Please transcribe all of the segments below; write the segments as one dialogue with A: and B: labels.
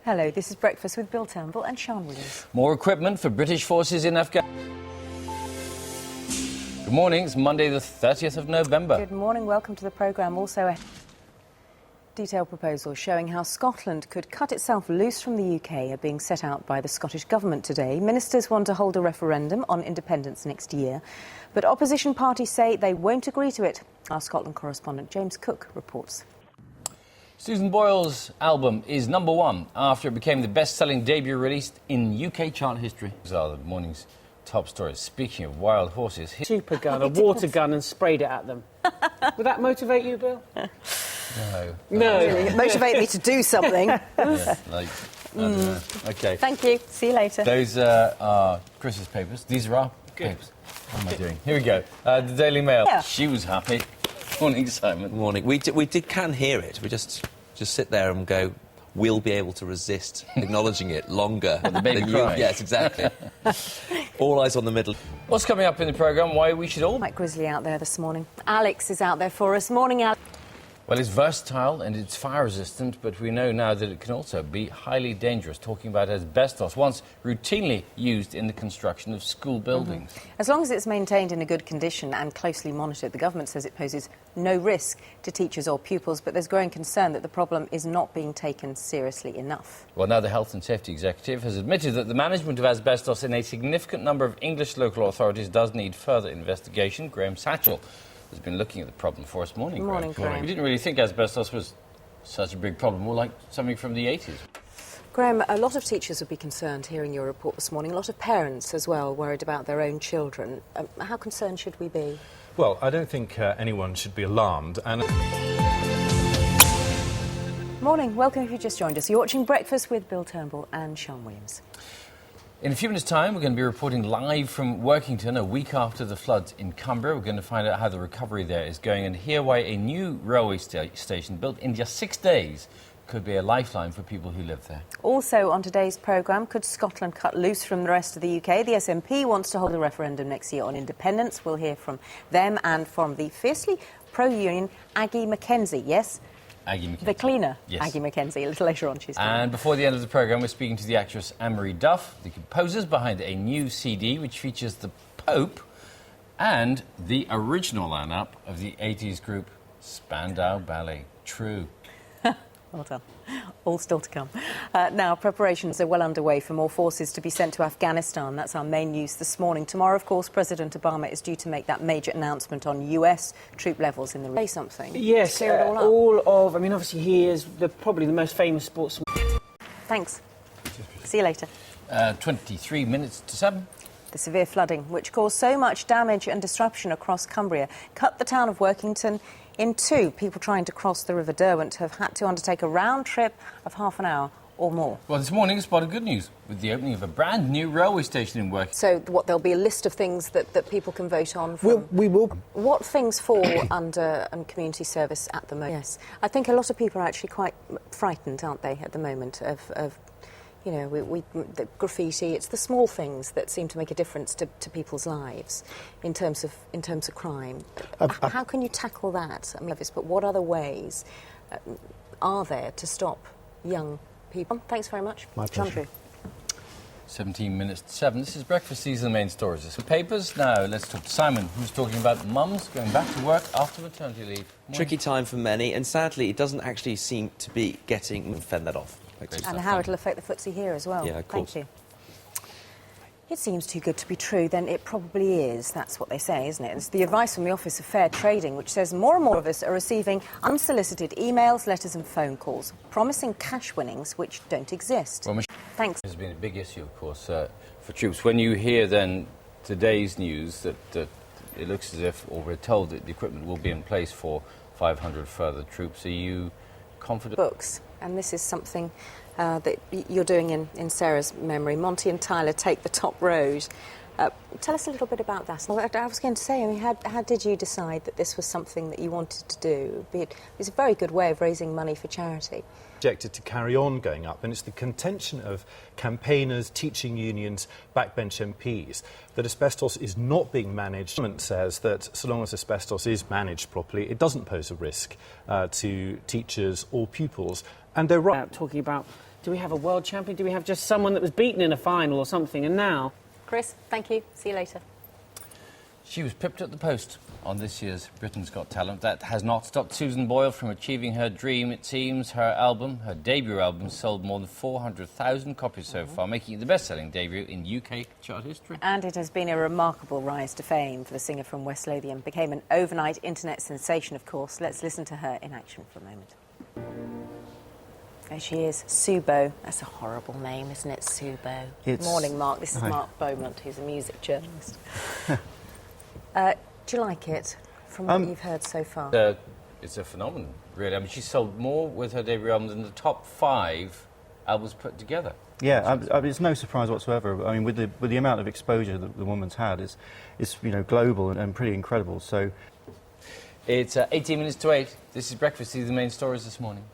A: Hello, this is Breakfast with Bill Turnbull and Sian Williams.
B: More equipment for British forces in Afghanistan. Good morning, it's Monday the 30th of November.
A: Good morning, welcome to the programme. Also a detailed proposal showing how Scotland could cut itself loose from the UK are being set out by the Scottish Government today. Ministers want to hold a referendum on independence next year, but opposition parties say they won't agree to it. Our Scotland correspondent James Cook reports.
B: Susan Boyle's album is #1 after it became the best-selling debut released in UK chart history. These are the morning's top stories. Speaking of wild horses...
C: Super gun, a water gun, and sprayed it at them. Would that motivate you, Bill?
B: No.
A: It motivated me to do something.
B: Yeah, I don't know. OK.
A: Thank you. See you later.
B: Those are Chris's papers. These are our papers. What am I doing? Here we go. The Daily Mail.
A: Yeah.
B: She was happy. Morning, Simon.
D: Morning. We can hear it. We just sit there and go, we'll be able to resist acknowledging it longer
B: the baby
D: than you.
B: crying.
D: Yes, exactly. All eyes on the middle.
B: What's coming up in the programme? Why we should all...
A: Mike Grizzly out there this morning. Alex is out there for us. Morning, Alex.
B: Well, it's versatile and it's fire-resistant, but we know now that it can also be highly dangerous, talking about asbestos, once routinely used in the construction of school buildings.
A: As long as it's maintained in a good condition and closely monitored, the government says it poses no risk to teachers or pupils, but there's growing concern that the problem is not being taken seriously enough.
B: Well, now the Health and Safety Executive has admitted that the management of asbestos in a significant number of English local authorities does need further investigation. Graham Satchell has been looking at the problem for us. Morning,
A: Morning, Graham.
B: We didn't really think asbestos was such a big problem, more like something from the 80s.
A: Graham, a lot of teachers would be concerned hearing your report this morning. A lot of parents as well worried about their own children. How concerned should we be?
E: Well, I don't think anyone should be alarmed. And
A: Morning, welcome if you just joined us. You're watching Breakfast with Bill Turnbull and Sian Williams.
B: In a few minutes' time, we're going to be reporting live from Workington a week after the floods in Cumbria. We're going to find out how the recovery there is going and hear why a new railway station built in just 6 days could be a lifeline for people who live there.
A: Also on today's programme, could Scotland cut loose from the rest of the UK? The SNP wants to hold a referendum next year on independence. We'll hear from them and from the fiercely pro-union Aggie Mackenzie. Yes?
B: Aggie Mackenzie.
A: The cleaner,
B: yes.
A: Aggie Mackenzie. A little later on she's coming.
B: And before the end of the programme, we're speaking to the actress Anne-Marie Duff, the composers behind a new CD which features the Pope and the original lineup of the 80s group Spandau Ballet. True.
A: Well done. All still to come. Now, preparations are well underway for more forces to be sent to Afghanistan. That's our main news this morning. Tomorrow, of course, President Obama is due to make that major announcement on US troop levels in the... Say something.
C: Yes,
A: Clear it all up.
C: I mean, obviously he is probably the most famous sportsman.
A: Thanks. See you later.
B: 23 minutes to 7.
A: The severe flooding, which caused so much damage and disruption across Cumbria, cut the town of Workington in two. People trying to cross the River Derwent have had to undertake a round trip of half an hour or more.
B: Well, this morning we spotted good news with the opening of a brand new railway station in Workington.
A: So, there'll be a list of things that people can vote on?
E: we will.
A: What things fall under community service at the moment? Yes. I think a lot of people are actually quite frightened, aren't they, at the moment, of you know, the graffiti. It's the small things that seem to make a difference to people's lives in terms of crime. How can you tackle that? I mean, but what other ways are there to stop young people? Thanks very much.
E: My pleasure.
A: Andrew.
B: 17 minutes to 7. This is Breakfast. These are the main stories. There's some papers. Now, let's talk to Simon, who's talking about mums going back to work after maternity leave. Morning.
D: Tricky time for many, and sadly, it doesn't actually seem to be getting fend that off.
A: And how it'll affect the footsie here as well.
D: Yeah, of course.
A: Thank you. It seems too good to be true, then it probably is. That's what they say, isn't it? It's the advice from the Office of Fair Trading, which says more and more of us are receiving unsolicited emails, letters and phone calls, promising cash winnings which don't exist.
B: Well,
A: Thanks.
B: There's been a big issue, of course, for troops. When you hear, then, today's news that it looks as if, or we're told that the equipment will be in place for 500 further troops, are you confident?
A: Books. And this is something that you're doing in Sarah's memory. Monty and Tyler Take the Top Road. Tell us a little bit about that. Well, I was going to say, I mean, how did you decide that this was something that you wanted to do? It's a very good way of raising money for charity.
E: Projected to carry on going up, and it's the contention of campaigners, teaching unions, backbench MPs that asbestos is not being managed. The government says that so long as asbestos is managed properly, it doesn't pose a risk to teachers or pupils, and they're right.
C: Talking about Do we have a world champion? Do we have just someone that was beaten in a final or something, and now?
A: Chris, thank you. See you later.
B: She was pipped at the post on this year's Britain's Got Talent. That has not stopped Susan Boyle from achieving her dream, it seems. Her debut album, sold more than 400,000 copies so far, making it the best-selling debut in UK chart history.
A: And it has been a remarkable rise to fame for the singer from West Lothian. Became an overnight internet sensation, of course. Let's listen to her in action for a moment. There she is, Subo. That's a horrible name, isn't it, Subo? Morning, Mark. This is Mark Beaumont, who's a music journalist. Do you like it, from what you've heard so far?
B: It's a phenomenon, really. I mean, she sold more with her debut album than the top 5 albums put together.
F: Yeah, it's no surprise whatsoever. I mean, with the amount of exposure that the woman's had, it's global and pretty incredible. So,
B: it's 18 minutes to 8. This is Breakfast. These are the main stories this morning.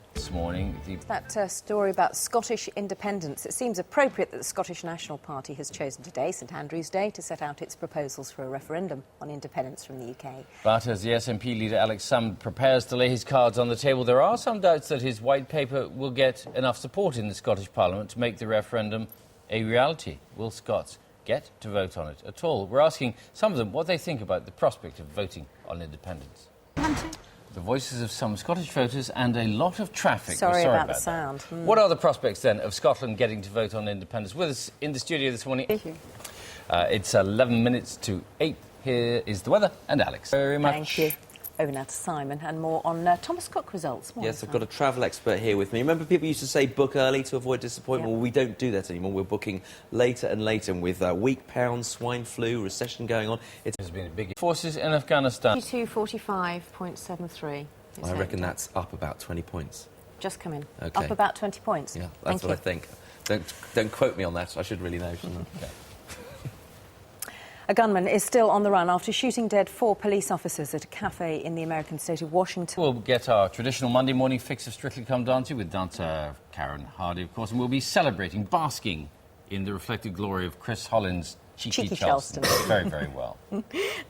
A: That story about Scottish independence. It seems appropriate that the Scottish National Party has chosen today, St Andrew's Day, to set out its proposals for a referendum on independence from the UK.
B: But as the SNP leader Alex Salmond prepares to lay his cards on the table, there are some doubts that his white paper will get enough support in the Scottish Parliament to make the referendum a reality. Will Scots get to vote on it at all? We're asking some of them what they think about the prospect of voting on independence. The voices of some Scottish voters and a lot of traffic.
A: Sorry about the sound.
B: What are the prospects, then, of Scotland getting to vote on independence? With us in the studio this morning, it's 11 minutes to 8. Here is the weather and Alex. Very much.
A: Thank you. Over now to Simon and more on Thomas Cook results. Morning,
D: Yes, I've got a travel expert here with me. Remember people used to say book early to avoid disappointment?
A: Yep.
D: Well, we don't do that anymore. We're booking later and later, and with weak pounds, swine flu, recession going on. It
B: has been a big forces in Afghanistan.
A: 2245.73.
D: I reckon that's up about 20 points.
A: Just come in.
D: Okay.
A: Up about 20 points.
D: Yeah, that's what I think. Don't quote me on that. I should really know, shouldn't I? Okay.
A: A gunman is still on the run after shooting dead 4 police officers at a cafe in the American state of Washington.
B: We'll get our traditional Monday morning fix of Strictly Come Dancing with dancer Karen Hardy, of course, and we'll be celebrating, basking in the reflected glory of Chris Hollin's Cheeky Charleston. Very, very well.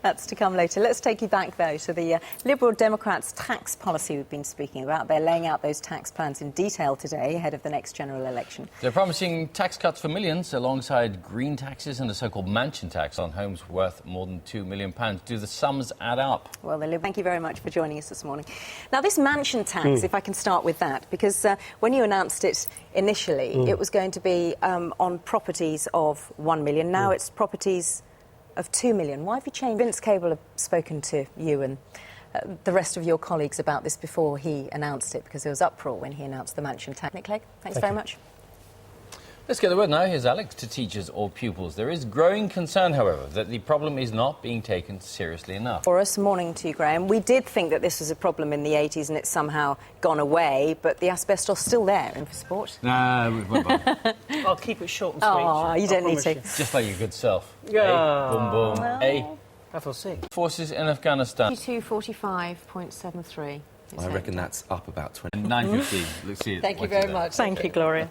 A: That's to come later. Let's take you back, though, to the Liberal Democrats' tax policy we've been speaking about. They're laying out those tax plans in detail today ahead of the next general election.
B: They're promising tax cuts for millions alongside green taxes and a so-called mansion tax on homes worth more than £2 million. Do the sums add up?
A: Well, thank you very much for joining us this morning. Now, this mansion tax, if I can start with that, because when you announced it initially, it was going to be on properties of £1 million. Now it's properties of £2 million. Why have you changed? Vince Cable have spoken to you and the rest of your colleagues about this before he announced it, because there was uproar when he announced the mansion tax. Nick Clegg, thanks very much.
B: Let's get the word now. Here's Alex to teachers or pupils. There is growing concern, however, that the problem is not being taken seriously enough.
A: For us, morning to you, Graham. We did think that this was a problem in the 80s and it's somehow gone away, but the asbestos still there in for sport.
B: No,
C: I'll keep it short and sweet.
A: Oh, you don't need to.
B: just like your good self.
C: Yeah.
B: Hey, boom, boom.
A: Well.
B: Hey.
C: I feel sick.
B: Forces in Afghanistan.
A: 2245.73.
D: I reckon that's up about 20.
B: 9:15. Let's see it.
A: Thank you very much. Thank you, Gloria.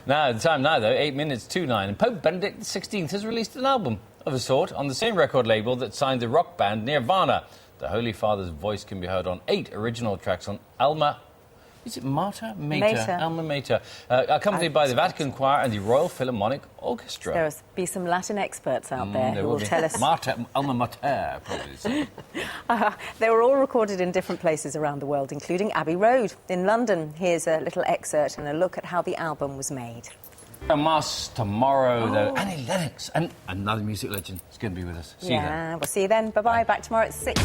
B: Now, the time now, though, 8 minutes to 9. And Pope Benedict XVI has released an album of a sort on the same record label that signed the rock band Nirvana. The Holy Father's voice can be heard on 8 original tracks on Alma... Is it Mater? Mater. Alma Mater. Accompanied by the Vatican Choir and the Royal Philharmonic Orchestra.
A: There will be some Latin experts out there who will tell us...
B: Mater, Alma Mater, probably.
A: They were all recorded in different places around the world, including Abbey Road in London. Here's a little excerpt and a look at how the album was made.
B: A mass tomorrow, though. Annie Lennox and another music legend is going to be with us. See you then.
A: We'll see you then. Bye-bye. Back tomorrow at 6.